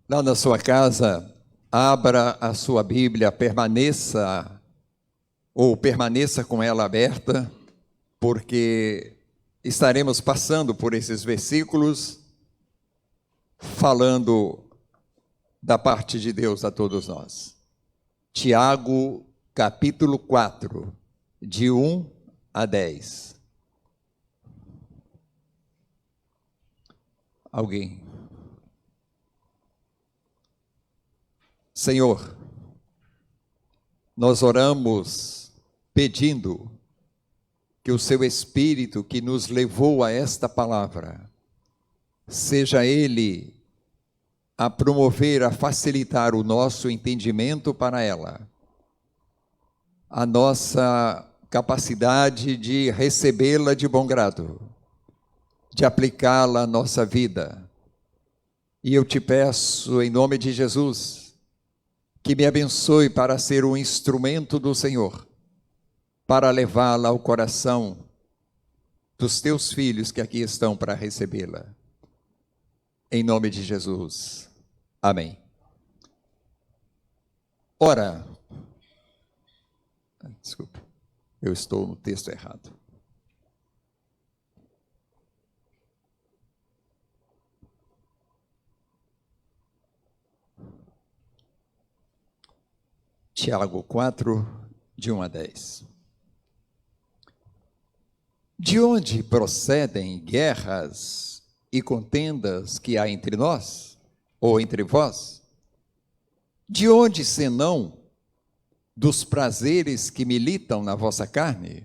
Lá na sua casa, abra a sua Bíblia, permaneça com ela aberta, porque estaremos passando por esses versículos, falando da parte de Deus a todos nós. Tiago, capítulo 4, de 1 a 10. Alguém? Senhor, nós oramos pedindo que o seu Espírito que nos levou a esta palavra, seja ele a promover, a facilitar o nosso entendimento para ela, a nossa capacidade de recebê-la de bom grado, de aplicá-la à nossa vida. E eu te peço, em nome de Jesus, que me abençoe para ser um instrumento do Senhor, para levá-la ao coração dos teus filhos que aqui estão para recebê-la. Em nome de Jesus. Amém. Ora, desculpa, eu estou no texto errado. Tiago 4, de 1 a 10. De onde procedem guerras e contendas que há entre nós, ou entre vós? De onde, senão, dos prazeres que militam na vossa carne?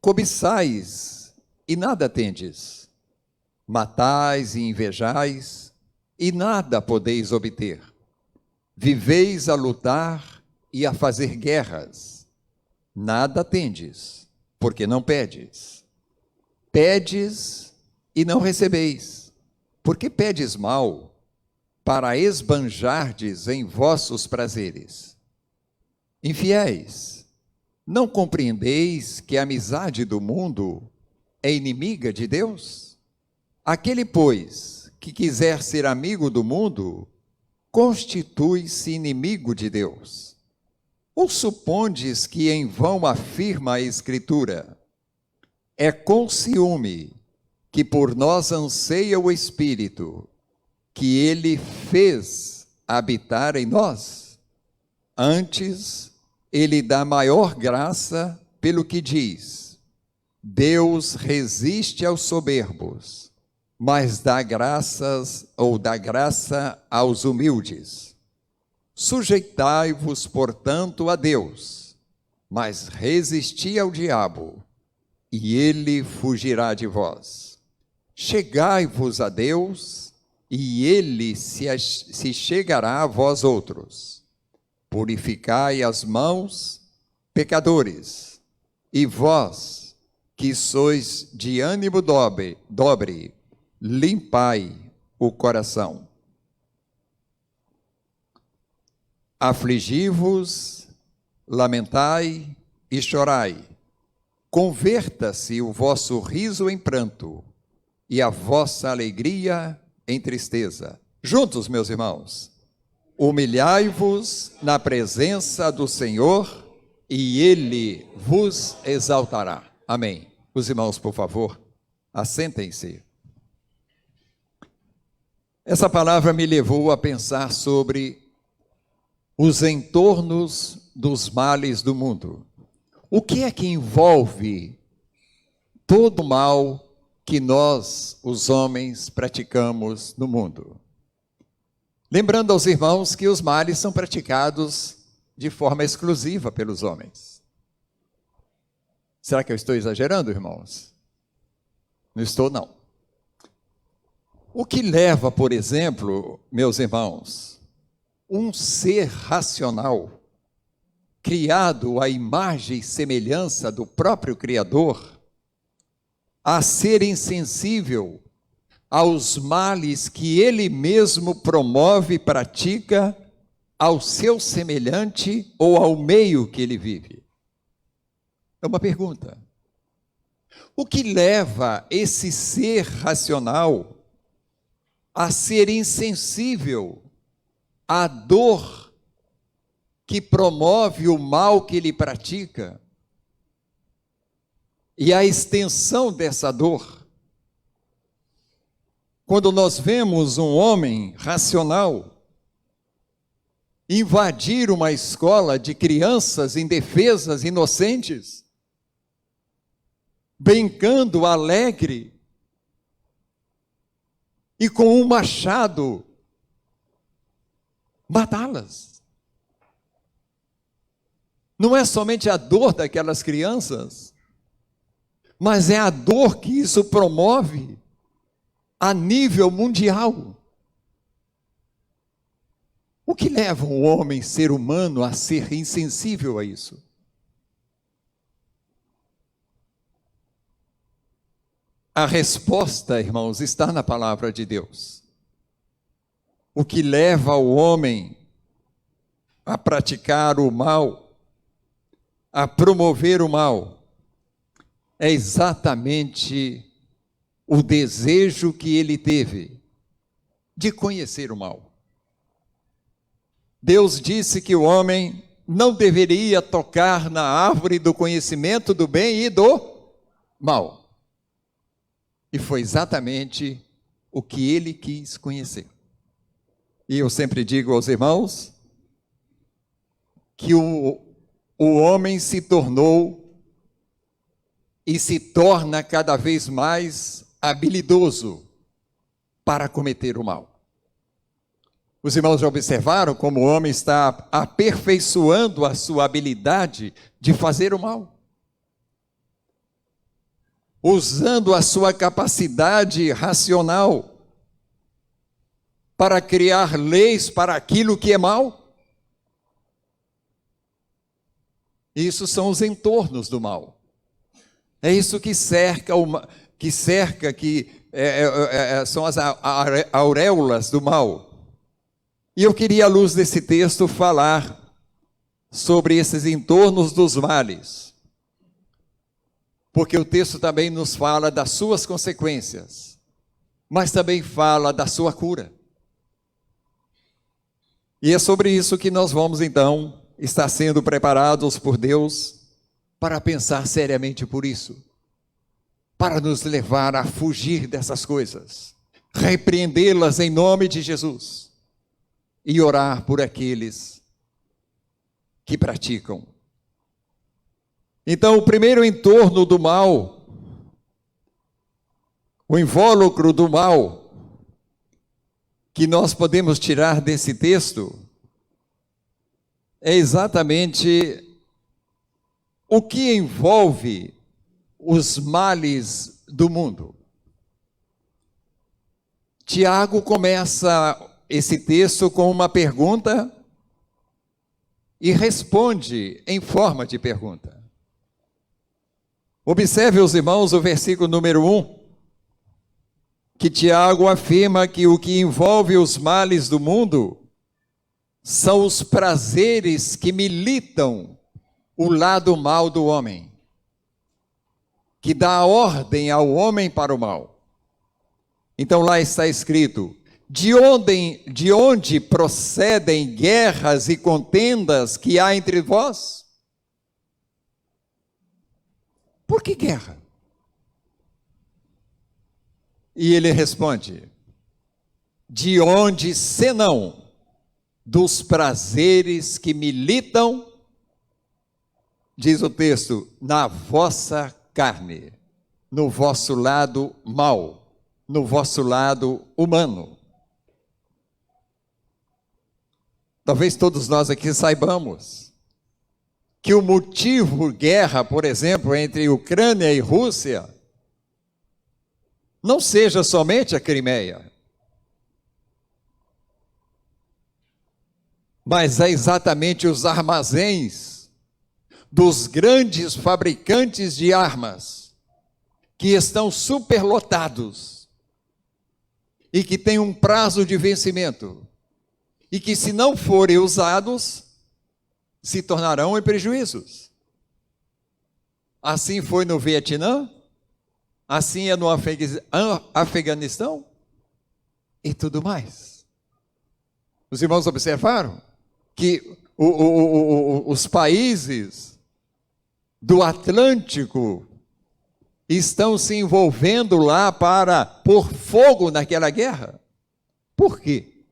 Cobiçais e nada tendes, matais e invejais e nada podeis obter. Viveis a lutar e a fazer guerras, nada tendes, porque não pedes. Pedes e não recebeis, porque pedes mal, para esbanjardes em vossos prazeres. Infiéis, não compreendeis que a amizade do mundo é inimiga de Deus? Aquele, pois, que quiser ser amigo do mundo, constitui-se inimigo de Deus. Ou supondes que em vão afirma a Escritura: é com ciúme que por nós anseia o Espírito, que ele fez habitar em nós? Antes, ele dá maior graça, pelo que diz: Deus resiste aos soberbos, mas dá graça aos humildes. Sujeitai-vos, portanto, a Deus, mas resisti ao diabo, e ele fugirá de vós. Chegai-vos a Deus, e ele se chegará a vós outros. Purificai as mãos, pecadores, e vós, que sois de ânimo dobre, limpai o coração. Afligi-vos, lamentai e chorai. Converta-se o vosso riso em pranto e a vossa alegria em tristeza. Juntos, meus irmãos, humilhai-vos na presença do Senhor e Ele vos exaltará. Amém. Os irmãos, por favor, assentem-se. Essa palavra me levou a pensar sobre os entornos dos males do mundo. O que é que envolve todo o mal que nós, os homens, praticamos no mundo? Lembrando aos irmãos que os males são praticados de forma exclusiva pelos homens. Será que eu estou exagerando, irmãos? Não estou, não. O que leva, por exemplo, meus irmãos, um ser racional, criado à imagem e semelhança do próprio Criador, a ser insensível aos males que ele mesmo promove e pratica ao seu semelhante ou ao meio que ele vive? É uma pergunta. O que leva esse ser racional a ser insensível à dor que promove o mal que ele pratica e a extensão dessa dor. Quando nós vemos um homem racional invadir uma escola de crianças indefesas, inocentes, brincando alegre, e com um machado matá-las. Não é somente a dor daquelas crianças, mas é a dor que isso promove a nível mundial. O que leva um homem, ser humano, a ser insensível a isso? A resposta, irmãos, está na palavra de Deus. O que leva o homem a praticar o mal, a promover o mal, é exatamente o desejo que ele teve de conhecer o mal. Deus disse que o homem não deveria tocar na árvore do conhecimento do bem e do mal. E foi exatamente o que ele quis conhecer. E eu sempre digo aos irmãos que o homem se tornou e se torna cada vez mais habilidoso para cometer o mal. Os irmãos já observaram como o homem está aperfeiçoando a sua habilidade de fazer o mal, usando a sua capacidade racional para criar leis para aquilo que é mal. Isso são os entornos do mal. É isso que cerca, são as auréolas do mal. E eu queria, à luz desse texto, falar sobre esses entornos dos males. Porque o texto também nos fala das suas consequências, mas também fala da sua cura. E é sobre isso que nós vamos, então, estar sendo preparados por Deus para pensar seriamente por isso, para nos levar a fugir dessas coisas, repreendê-las em nome de Jesus e orar por aqueles que praticam. Então, o primeiro entorno do mal, o invólucro do mal, que nós podemos tirar desse texto, é exatamente o que envolve os males do mundo. Tiago começa esse texto com uma pergunta e responde em forma de pergunta. Observe, os irmãos, o versículo número 1, que Tiago afirma que o que envolve os males do mundo são os prazeres que militam o lado mal do homem, que dá ordem ao homem para o mal. Então lá está escrito: de onde procedem guerras e contendas que há entre vós? Por que guerra? E ele responde: de onde senão dos prazeres que militam, diz o texto, na vossa carne, no vosso lado mau, no vosso lado humano. Talvez todos nós aqui saibamos que o motivo guerra, por exemplo, entre Ucrânia e Rússia, não seja somente a Crimeia, mas é exatamente os armazéns dos grandes fabricantes de armas, que estão superlotados e que têm um prazo de vencimento, e que, se não forem usados, se tornarão em prejuízos. Assim foi no Vietnã, assim é no Afeganistão. e tudo mais. Os irmãos observaram que os países do Atlântico estão se envolvendo lá para pôr fogo naquela guerra. Por quê?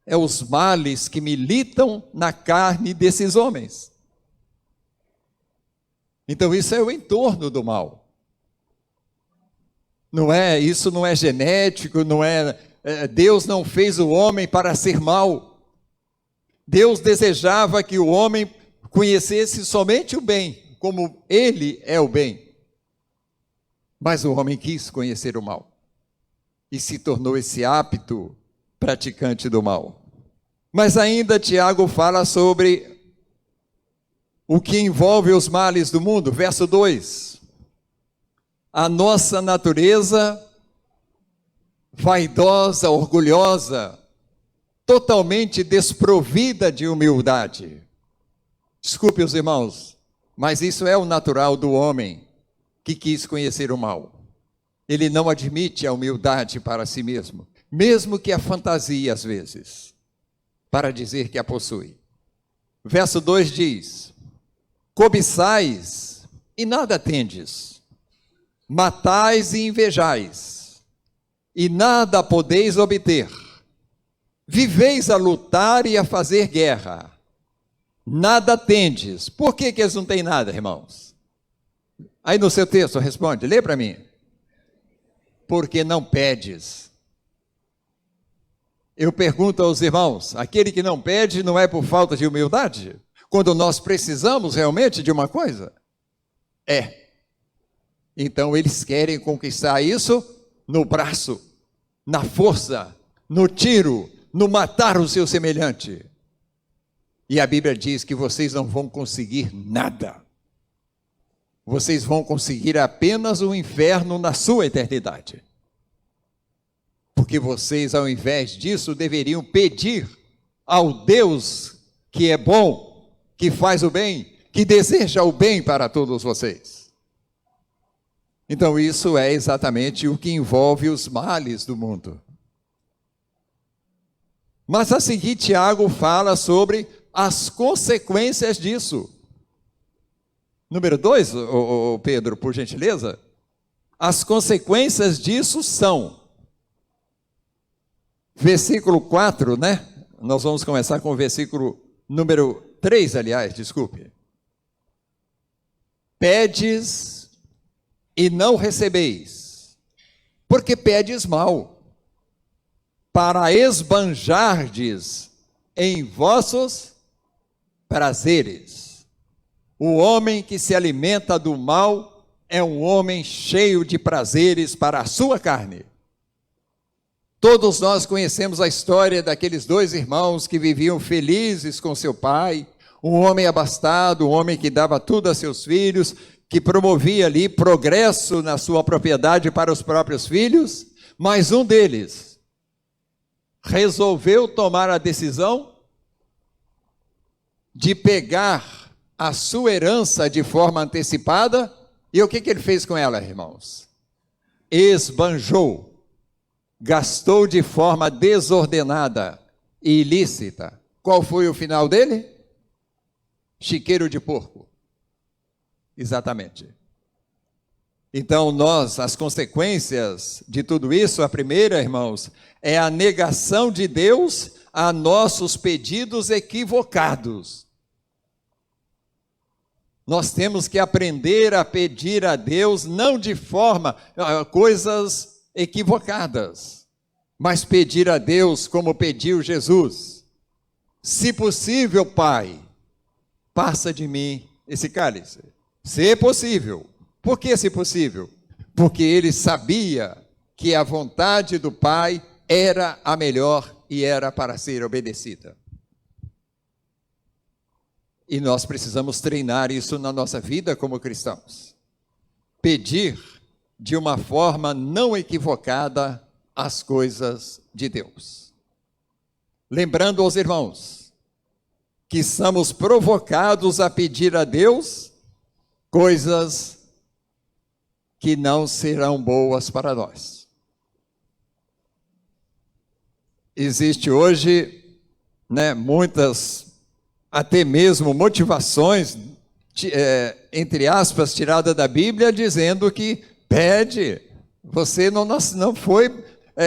É os males que militam na carne desses homens. Então isso é o entorno do mal. Isso não é genético, Deus não fez o homem para ser mau. Deus desejava que o homem conhecesse somente o bem, como ele é o bem. Mas o homem quis conhecer o mal e se tornou esse apto praticante do mal. Mas ainda Tiago fala sobre o que envolve os males do mundo. Verso 2. A nossa natureza vaidosa, orgulhosa, totalmente desprovida de humildade. Desculpe os irmãos, mas isso é o natural do homem que quis conhecer o mal. Ele não admite a humildade para si mesmo, mesmo que a fantasia às vezes, para dizer que a possui. Verso 2 diz: cobiçais e nada tendes, matais e invejais, e nada podeis obter. Viveis a lutar e a fazer guerra, nada tendes. Por que eles não têm nada, irmãos? Aí no seu texto responde, lê para mim. Porque não pedes. Eu pergunto aos irmãos, aquele que não pede não é por falta de humildade? Quando nós precisamos realmente de uma coisa? É. Então eles querem conquistar isso no braço, na força, no tiro, no matar o seu semelhante. E a Bíblia diz que vocês não vão conseguir nada. Vocês vão conseguir apenas o inferno na sua eternidade. Porque vocês, ao invés disso, deveriam pedir ao Deus que é bom, que faz o bem, que deseja o bem para todos vocês. Então isso é exatamente o que envolve os males do mundo. Mas a seguir Tiago fala sobre as consequências disso. Número 2, Pedro, por gentileza. As consequências disso são, versículo 4, né? Nós vamos começar com o versículo número 3, aliás, desculpe. Pedes e não recebeis, porque pedes mal, para esbanjardes em vossos prazeres. O homem que se alimenta do mal é um homem cheio de prazeres para a sua carne. Todos nós conhecemos a história daqueles dois irmãos que viviam felizes com seu pai, um homem abastado, um homem que dava tudo a seus filhos, que promovia ali progresso na sua propriedade para os próprios filhos, mas um deles resolveu tomar a decisão de pegar a sua herança de forma antecipada, e o que ele fez com ela, irmãos? Esbanjou, gastou de forma desordenada e ilícita. Qual foi o final dele? Chiqueiro de porco. Exatamente. Então as consequências de tudo isso, a primeira, irmãos, é a negação de Deus a nossos pedidos equivocados. Nós temos que aprender a pedir a Deus, não de forma, coisas equivocadas, mas pedir a Deus como pediu Jesus. Se possível, Pai, passa de mim esse cálice. Se possível. Por que se possível? Porque ele sabia que a vontade do Pai era a melhor e era para ser obedecida. E nós precisamos treinar isso na nossa vida como cristãos. Pedir de uma forma não equivocada as coisas de Deus. Lembrando aos irmãos que somos provocados a pedir a Deus coisas que não serão boas para nós. existe hoje, né, muitas, até mesmo motivações, entre aspas, tirada da Bíblia, dizendo que pede, você não foi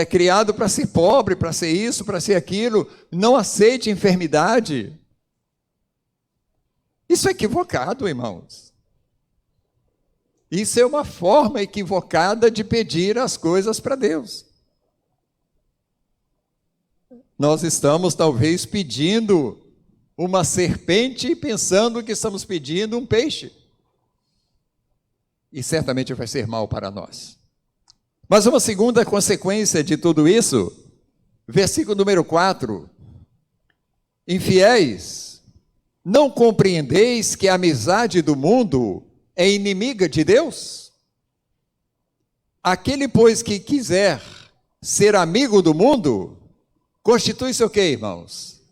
criado para ser pobre, para ser isso, para ser aquilo, não aceite enfermidade. Isso é equivocado, irmãos. Isso é uma forma equivocada de pedir as coisas para Deus. Nós estamos talvez pedindo uma serpente pensando que estamos pedindo um peixe. E certamente vai ser mal para nós. Mas uma segunda consequência de tudo isso, versículo número 4. Infiéis, não compreendeis que a amizade do mundo é inimiga de Deus? Aquele, pois, que quiser ser amigo do mundo, constitui-se o quê, irmãos?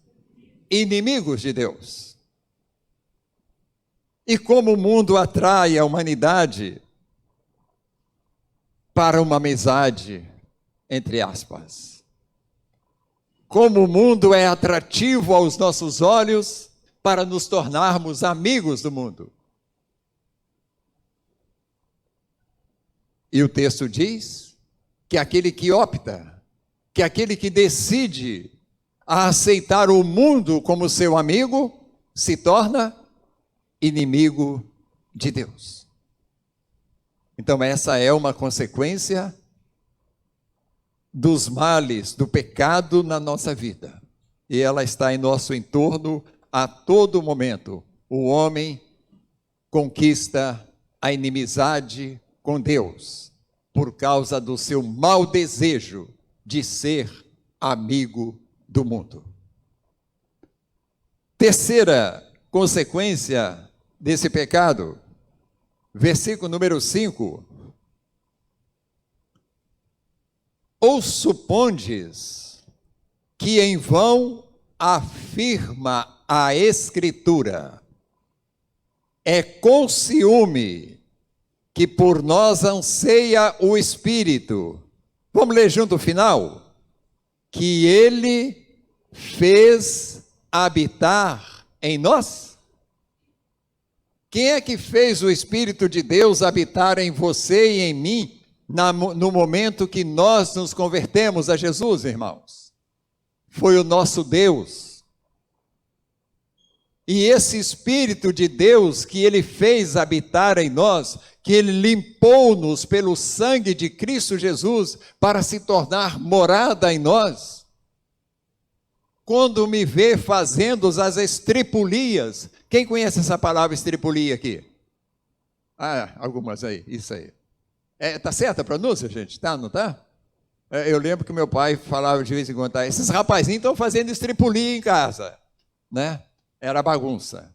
Inimigos de Deus. E como o mundo atrai a humanidade para uma amizade, entre aspas. Como o mundo é atrativo aos nossos olhos para nos tornarmos amigos do mundo. E o texto diz que aquele que opta, que aquele que decide a aceitar o mundo como seu amigo, se torna inimigo de Deus. Então essa é uma consequência dos males, do pecado na nossa vida. E ela está em nosso entorno a todo momento. O homem conquista a inimizade com Deus por causa do seu mau desejo de ser amigo do mundo. Terceira consequência desse pecado, versículo número 5. Ou supondes que em vão afirma a Escritura, é com ciúme que por nós anseia o Espírito. Vamos ler junto o final? Que ele fez habitar em nós? Quem é que fez o Espírito de Deus habitar em você e em mim no momento que nós nos convertemos a Jesus, irmãos? Foi o nosso Deus. E esse Espírito de Deus que ele fez habitar em nós, que ele limpou-nos pelo sangue de Cristo Jesus para se tornar morada em nós. Quando me vê fazendo as estripulias, quem conhece essa palavra estripulia aqui? Ah, algumas aí, isso aí. Tá certa a pronúncia, gente? Tá, não tá? Eu lembro que meu pai falava de vez em quando, esses rapazinhos estão fazendo estripulia em casa, né? Era bagunça,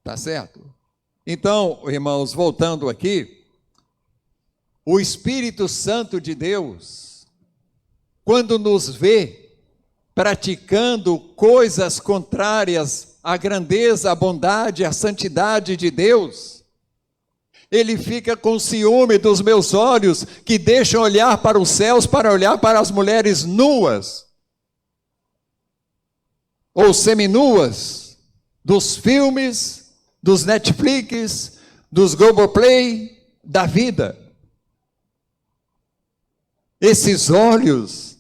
tá certo? Então, irmãos, voltando aqui, o Espírito Santo de Deus, quando nos vê praticando coisas contrárias à grandeza, à bondade, à santidade de Deus, ele fica com ciúme dos meus olhos, que deixam olhar para os céus, para olhar para as mulheres nuas, ou seminuas, dos filmes, dos Netflix, dos Globoplay, da vida. Esses olhos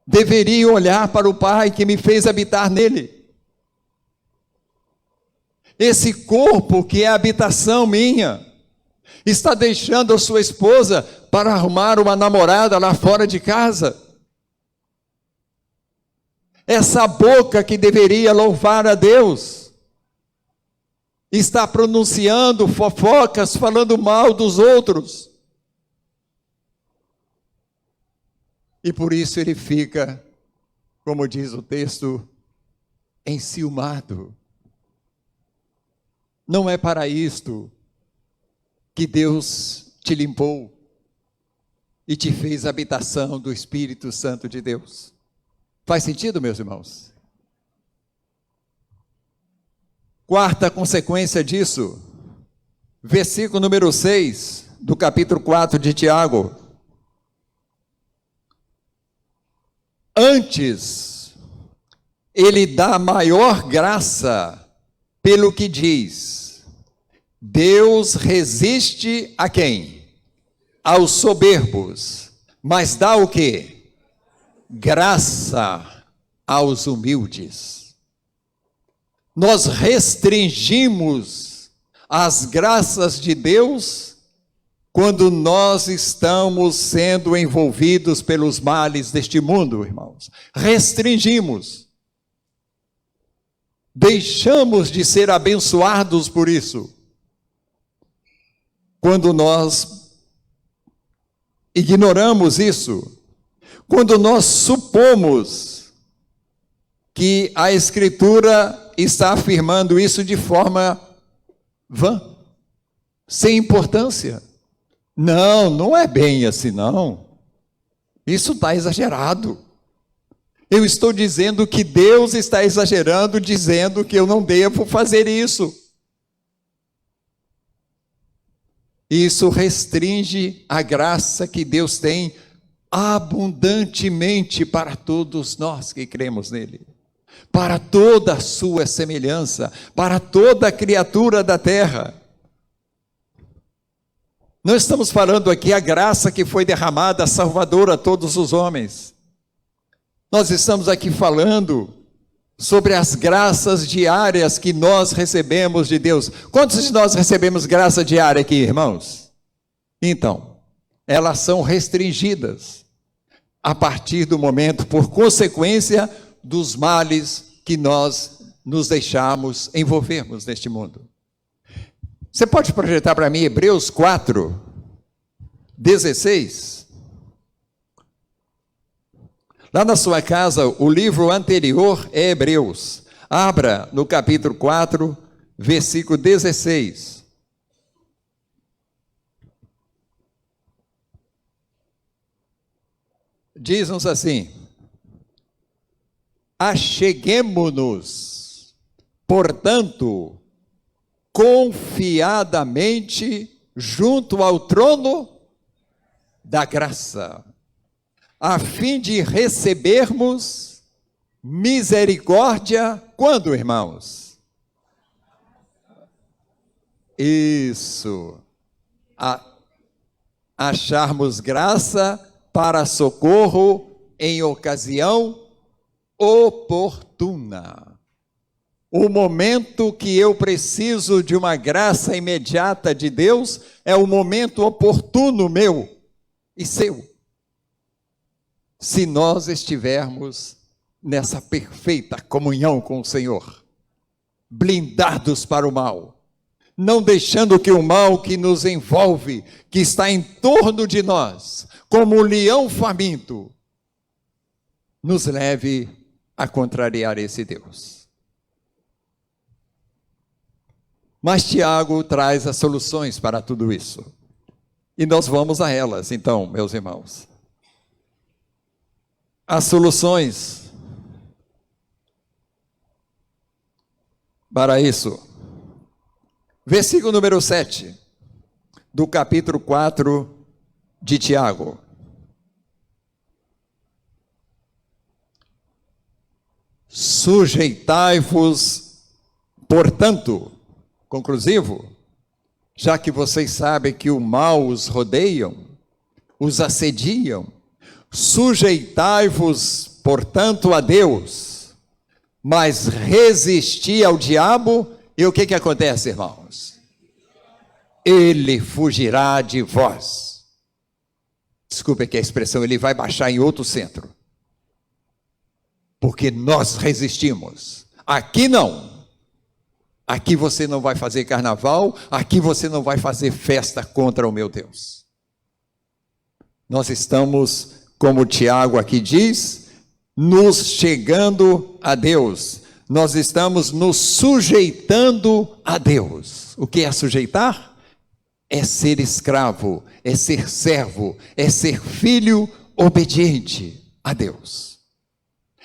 deveriam olhar para o Pai que me fez habitar nele. Esse corpo que é a habitação minha, está deixando a sua esposa para arrumar uma namorada lá fora de casa. Essa boca que deveria louvar a Deus, está pronunciando fofocas, falando mal dos outros. E por isso ele fica, como diz o texto, enciumado. Não é para isto que Deus te limpou e te fez habitação do Espírito Santo de Deus. Faz sentido, meus irmãos? Quarta consequência disso, versículo número 6 do capítulo 4 de Tiago. Antes, ele dá maior graça pelo que diz: Deus resiste a quem? Aos soberbos, mas dá o quê? Graça aos humildes. Nós restringimos as graças de Deus quando nós estamos sendo envolvidos pelos males deste mundo, irmãos. Restringimos. Deixamos de ser abençoados por isso. Quando nós ignoramos isso, quando nós supomos que a Escritura está afirmando isso de forma vã, sem importância. Não, não é bem assim, não. Isso está exagerado. Eu estou dizendo que Deus está exagerando, dizendo que eu não devo fazer isso. Isso restringe a graça que Deus tem abundantemente para todos nós que cremos nele. Para toda a sua semelhança, para toda criatura da terra. Não estamos falando aqui a graça que foi derramada, salvadora a todos os homens. Nós estamos aqui falando sobre as graças diárias que nós recebemos de Deus. Quantos de nós recebemos graça diária aqui, irmãos? Então, elas são restringidas a partir do momento, por consequência dos males que nós nos deixamos envolvermos neste mundo. Você pode projetar para mim Hebreus 4, 16? Lá na sua casa, o livro anterior é Hebreus. Abra no capítulo 4, versículo 16. Diz-nos assim: acheguemo-nos, portanto, confiadamente junto ao trono da graça, a fim de recebermos misericórdia, quando, irmãos? Isso, acharmos graça para socorro em ocasião oportuna. O momento que eu preciso de uma graça imediata de Deus é o momento oportuno meu e seu. Se nós estivermos nessa perfeita comunhão com o Senhor, blindados para o mal, não deixando que o mal que nos envolve, que está em torno de nós, como um leão faminto, nos leve a contrariar esse Deus. Mas Tiago traz as soluções para tudo isso. E nós vamos a elas, então, meus irmãos. As soluções para isso. Versículo número 7, do capítulo 4 de Tiago. Sujeitai-vos, portanto, conclusivo, já que vocês sabem que o mal os rodeiam, os assediam, sujeitai-vos, portanto, a Deus, mas resisti ao diabo, e o que acontece, irmãos? Ele fugirá de vós. Desculpe aqui a expressão, ele vai baixar em outro centro. Porque nós resistimos. Aqui não. Aqui você não vai fazer carnaval, aqui você não vai fazer festa contra o meu Deus. Nós estamos, como Tiago aqui diz, nos chegando a Deus. Nós estamos nos sujeitando a Deus. O que é sujeitar? É ser escravo, é ser servo, é ser filho obediente a Deus.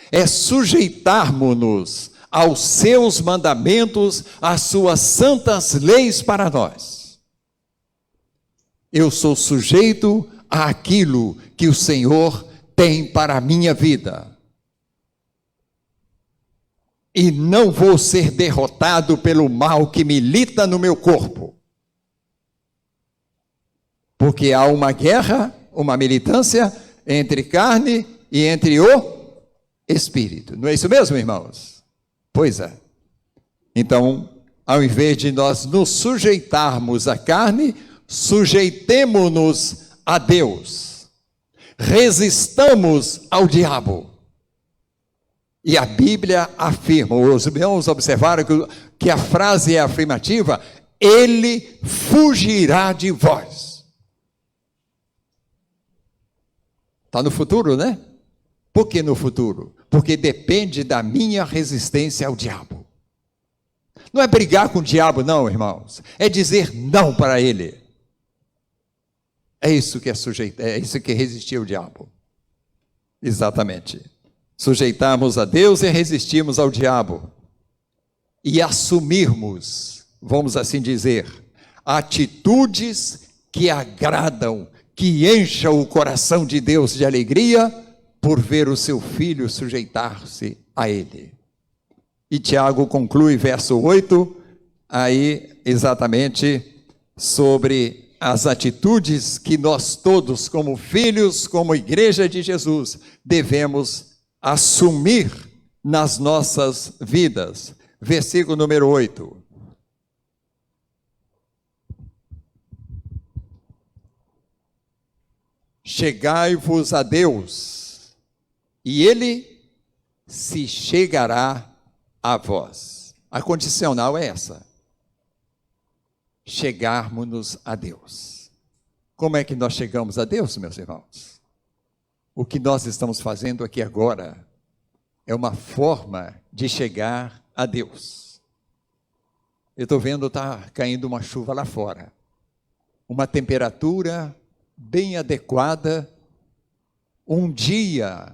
É sujeitarmos-nos aos seus mandamentos, às suas santas leis para nós. Eu sou sujeito àquilo que o Senhor tem para a minha vida. e não vou ser derrotado pelo mal que milita no meu corpo. Porque há uma guerra, uma militância entre carne e entre o espírito. Não é isso mesmo, irmãos? Pois é. Então, ao invés de nós nos sujeitarmos à carne, sujeitemo-nos a Deus. Resistamos ao diabo. E a Bíblia afirma, os irmãos observaram que a frase é afirmativa, ele fugirá de vós. Está no futuro, né? Por que no futuro? Porque depende da minha resistência ao diabo. Não é brigar com o diabo, não, irmãos. É dizer não para ele. É isso que é isso que é resistir ao diabo. Exatamente. Sujeitarmos a Deus e resistirmos ao diabo. E assumirmos, vamos assim dizer, atitudes que agradam, que encham o coração de Deus de alegria por ver o seu filho sujeitar-se a ele. E Tiago conclui, verso 8, aí exatamente sobre as atitudes que nós todos, como filhos, como igreja de Jesus, devemos assumir nas nossas vidas. Versículo número 8. Chegai-vos a Deus, e Ele se chegará a vós. A condicional é essa. Chegarmos-nos a Deus. Como é que nós chegamos a Deus, meus irmãos? O que nós estamos fazendo aqui agora é uma forma de chegar a Deus. Eu estou vendo, está caindo uma chuva lá fora. Uma temperatura bem adequada. Um dia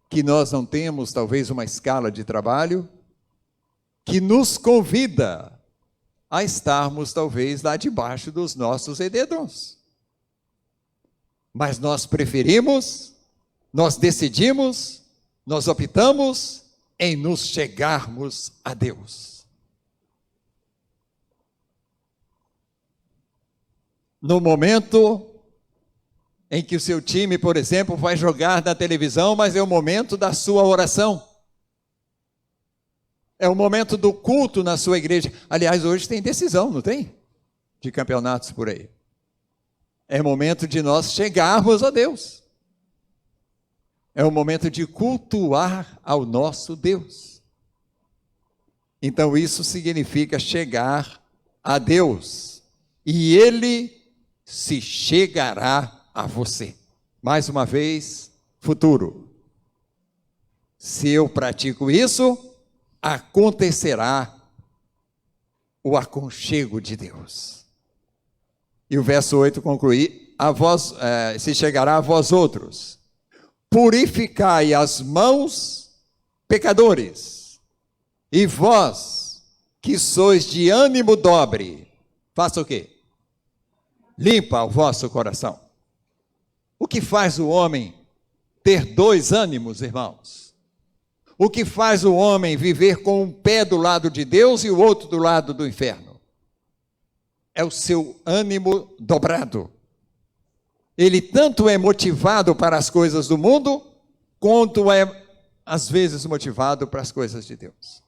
que nós não temos, talvez, uma escala de trabalho que nos convida a estarmos, talvez, lá debaixo dos nossos edredons. Mas nós preferimos, nós decidimos, nós optamos em nos chegarmos a Deus. No momento em que o seu time, por exemplo, vai jogar na televisão, mas é o momento da sua oração. É o momento do culto na sua igreja. Aliás, hoje tem decisão, não tem? De campeonatos por aí. É o momento de nós chegarmos a Deus. É o momento de cultuar ao nosso Deus. Então isso significa chegar a Deus. E Ele se chegará a você. Mais uma vez, futuro. Se eu pratico isso, acontecerá o aconchego de Deus. E o verso 8 conclui, se chegará a vós outros, purificai as mãos, pecadores, e vós, que sois de ânimo dobre, faça o quê? Limpa o vosso coração. O que faz o homem ter dois ânimos, irmãos? O que faz o homem viver com um pé do lado de Deus e o outro do lado do inferno? É o seu ânimo dobrado. Ele tanto é motivado para as coisas do mundo, quanto é, às vezes, motivado para as coisas de Deus.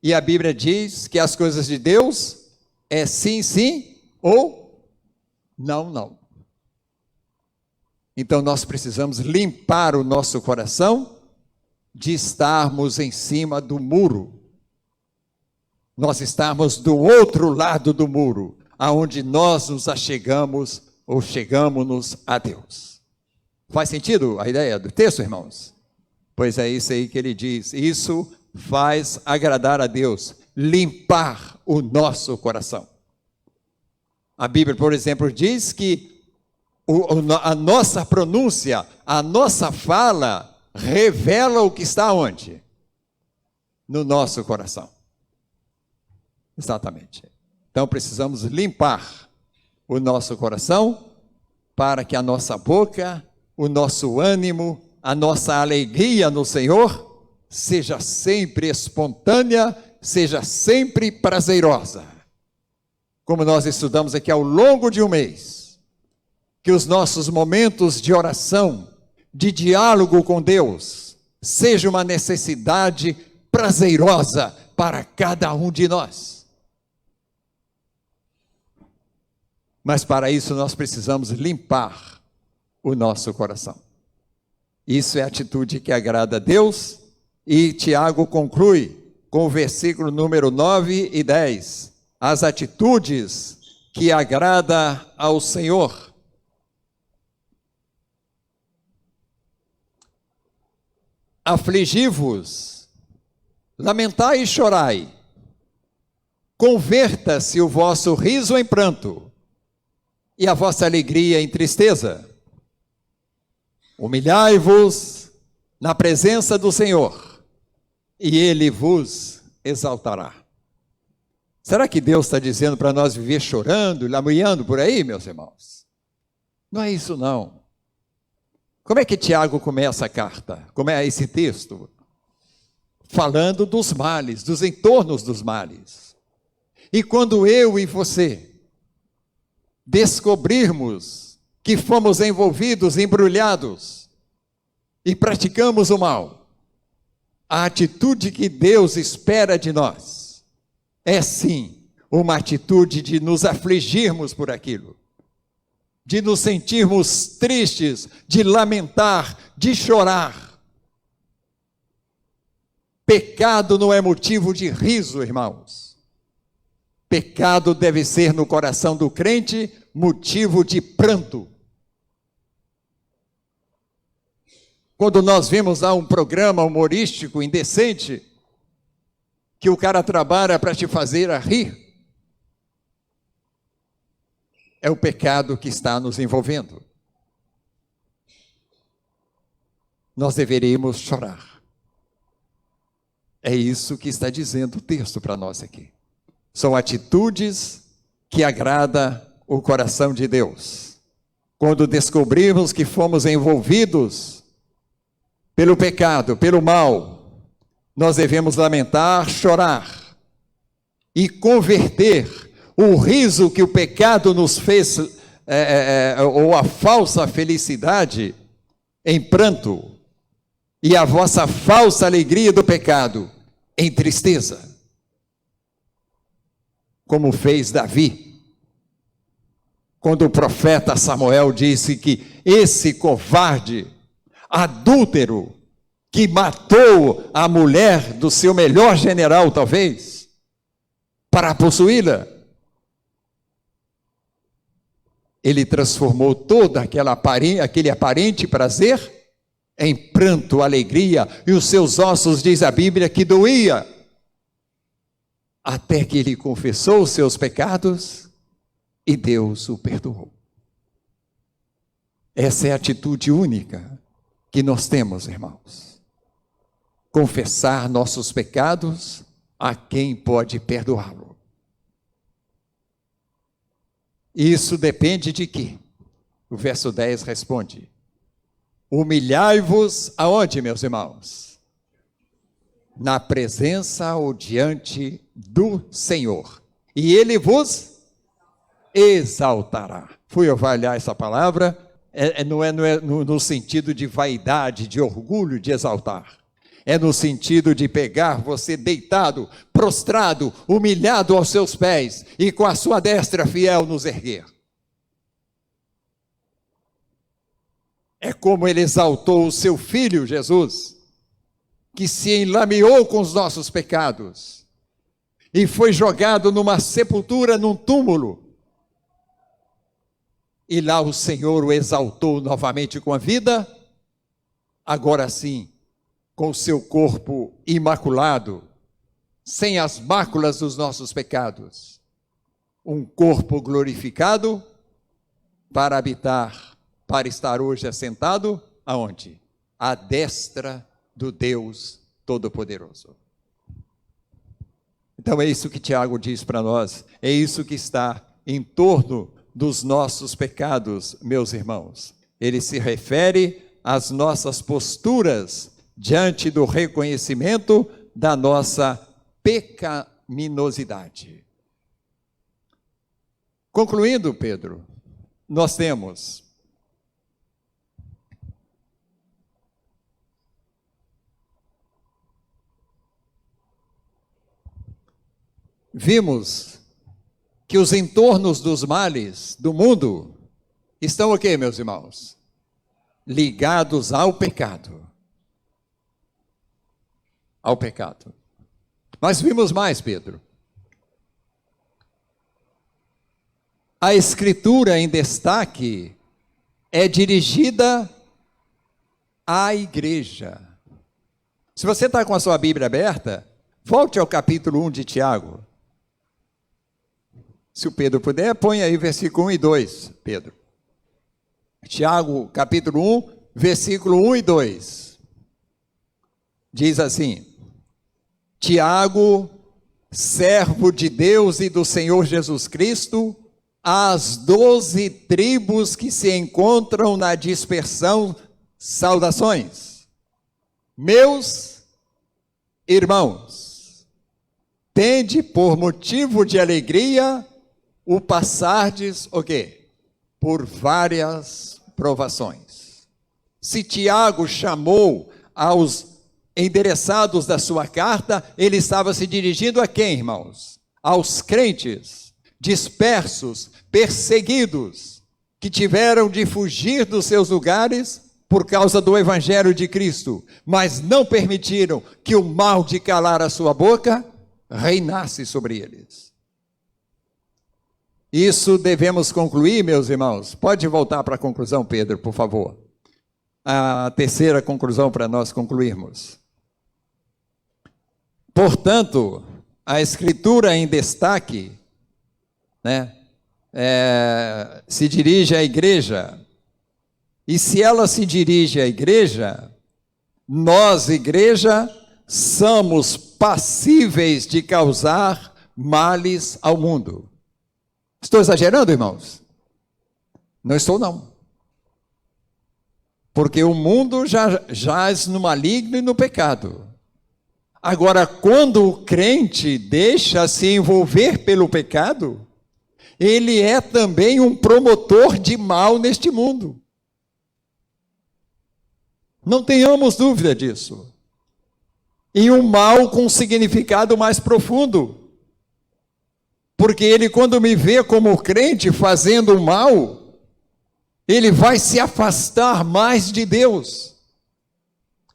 E a Bíblia diz que as coisas de Deus é sim, sim, ou não, não. Então nós precisamos limpar o nosso coração de estarmos em cima do muro. Nós estarmos do outro lado do muro, aonde nós nos achegamos ou chegamos-nos a Deus. Faz sentido a ideia do texto, irmãos? Pois é isso aí que ele diz. Isso faz agradar a Deus, limpar o nosso coração. A Bíblia, por exemplo, diz que a nossa pronúncia, a nossa fala, revela o que está onde? No nosso coração. Exatamente. Então precisamos limpar o nosso coração para que a nossa boca, o nosso ânimo, a nossa alegria no Senhor seja sempre espontânea, seja sempre prazerosa. Como nós estudamos aqui ao longo de um mês, que os nossos momentos de oração, de diálogo com Deus, seja uma necessidade prazerosa para cada um de nós. Mas para isso nós precisamos limpar o nosso coração. Isso é a atitude que agrada a Deus, e Tiago conclui com o versículo número 9 e 10. As atitudes que agrada ao Senhor. Afligi-vos, lamentai e chorai, converta-se o vosso riso em pranto, e a vossa alegria em tristeza. Humilhai-vos na presença do Senhor, e Ele vos exaltará. Será que Deus está dizendo para nós viver chorando, lamoiando por aí, meus irmãos? Não é isso não. Como é que Tiago começa a carta? Como é esse texto? Falando dos males, dos entornos dos males. E quando eu e você descobrirmos que fomos envolvidos, embrulhados e praticamos o mal, a atitude que Deus espera de nós é sim uma atitude de nos afligirmos por aquilo, de nos sentirmos tristes, de lamentar, de chorar. Pecado não é motivo de riso, irmãos. Pecado deve ser no coração do crente motivo de pranto. Quando nós vemos lá um programa humorístico indecente, que o cara trabalha para te fazer a rir, é o pecado que está nos envolvendo. Nós deveríamos chorar. É isso que está dizendo o texto para nós aqui. São atitudes que agradam o coração de Deus. Quando descobrimos que fomos envolvidos pelo pecado, pelo mal, nós devemos lamentar, chorar e converter o riso que o pecado nos fez, ou a falsa felicidade, em pranto, e a vossa falsa alegria do pecado em tristeza, como fez Davi, quando o profeta Samuel disse que esse covarde, adúltero, que matou a mulher do seu melhor general, talvez, para possuí-la, ele transformou todo aquele aparente prazer em pranto, alegria, e os seus ossos, diz a Bíblia, que doía, até que ele confessou os seus pecados e Deus o perdoou. Essa é a atitude única que nós temos, irmãos. Confessar nossos pecados a quem pode perdoá-lo. Isso depende de quê? O verso 10 responde: humilhai-vos aonde, meus irmãos? Na presença ou diante do Senhor, e Ele vos exaltará. Fui avaliar essa palavra, não é no sentido de vaidade, de orgulho, de exaltar. É no sentido de pegar você deitado, prostrado, humilhado aos seus pés, e com a sua destra fiel nos erguer. É como Ele exaltou o seu Filho, Jesus, que se enlameou com os nossos pecados, e foi jogado numa sepultura, num túmulo, e lá o Senhor o exaltou novamente com a vida, agora sim, com o seu corpo imaculado, sem as máculas dos nossos pecados, um corpo glorificado para habitar, para estar hoje assentado, aonde? À destra do Deus Todo-Poderoso. Então é isso que Tiago diz para nós, é isso que está em torno dos nossos pecados, meus irmãos. Ele se refere às nossas posturas diante do reconhecimento da nossa pecaminosidade. Concluindo, Pedro, nós vimos que os entornos dos males do mundo estão o quê, meus irmãos? Ligados ao pecado. Ao pecado. Mas vimos mais, Pedro. A Escritura em destaque é dirigida à igreja. Se você está com a sua Bíblia aberta, volte ao capítulo 1 de Tiago. Se o Pedro puder, põe aí versículo 1 e 2, Pedro. Tiago, capítulo 1, versículo 1 e 2. Diz assim: Tiago, servo de Deus e do Senhor Jesus Cristo, às 12 tribos que se encontram na dispersão, saudações. Meus irmãos, tende por motivo de alegria o passardes, o quê? Por várias provações. Se Tiago chamou aos endereçados da sua carta, ele estava se dirigindo a quem, irmãos? Aos crentes dispersos, perseguidos, que tiveram de fugir dos seus lugares por causa do Evangelho de Cristo, mas não permitiram que o mal de calar a sua boca reinasse sobre eles. Isso devemos concluir, meus irmãos. Pode voltar para a conclusão, Pedro, por favor. A terceira conclusão para nós concluirmos. Portanto, a Escritura em destaque, se dirige à igreja. E se ela se dirige à igreja, nós, igreja, somos passíveis de causar males ao mundo. Estou exagerando, irmãos? Não estou, não. Porque o mundo já jaz no maligno e no pecado. Agora, quando o crente deixa se envolver pelo pecado, ele é também um promotor de mal neste mundo. Não tenhamos dúvida disso. E um mal com significado mais profundo. Porque ele, quando me vê como crente fazendo o mal, ele vai se afastar mais de Deus.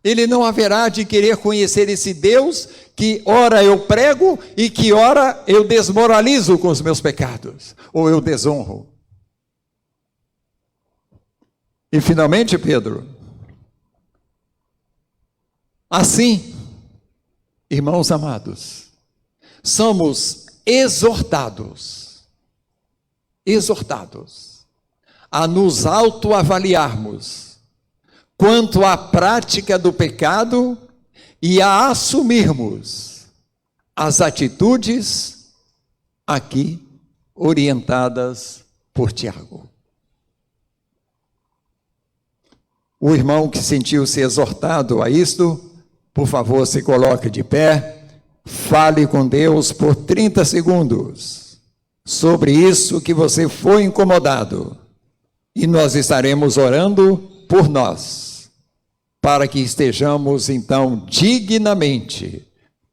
Ele não haverá de querer conhecer esse Deus que ora eu prego e que ora eu desmoralizo com os meus pecados, ou eu desonro. E finalmente, Pedro, assim, irmãos amados, somos exortados a nos autoavaliarmos quanto à prática do pecado e a assumirmos as atitudes aqui orientadas por Tiago. O irmão que sentiu-se exortado a isto, por favor, se coloque de pé. Fale com Deus por 30 segundos sobre isso que você foi incomodado. E nós estaremos orando por nós, para que estejamos então dignamente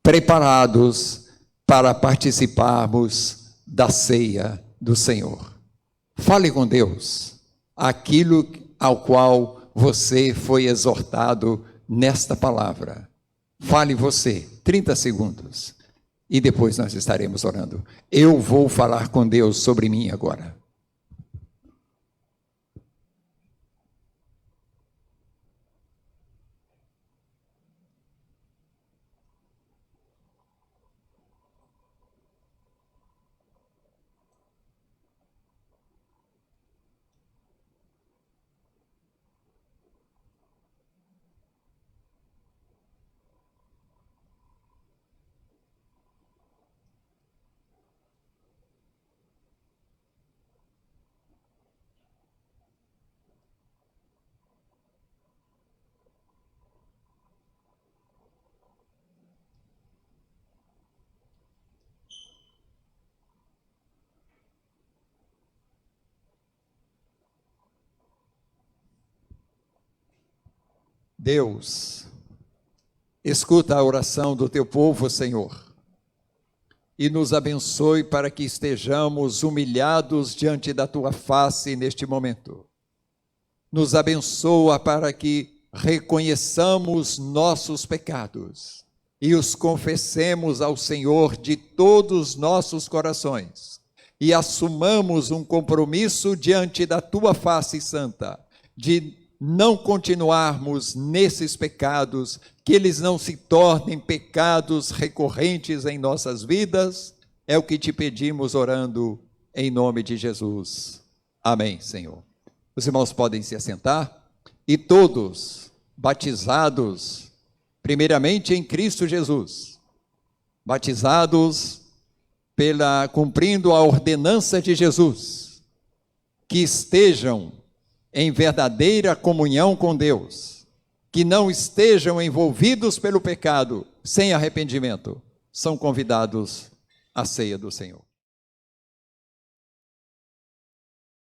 preparados para participarmos da ceia do Senhor. Fale com Deus aquilo ao qual você foi exortado nesta palavra. Fale você, 30 segundos, e depois nós estaremos orando. Eu vou falar com Deus sobre mim agora. Deus, escuta a oração do teu povo, Senhor, e nos abençoe para que estejamos humilhados diante da tua face neste momento. Nos abençoa para que reconheçamos nossos pecados e os confessemos ao Senhor de todos os nossos corações e assumamos um compromisso diante da tua face santa, de não continuarmos nesses pecados, que eles não se tornem pecados recorrentes em nossas vidas. É o que te pedimos orando em nome de Jesus. Amém, Senhor. Os irmãos podem se assentar e todos batizados, primeiramente em Cristo Jesus, batizados cumprindo a ordenança de Jesus, que estejam em verdadeira comunhão com Deus, que não estejam envolvidos pelo pecado, sem arrependimento, são convidados à ceia do Senhor.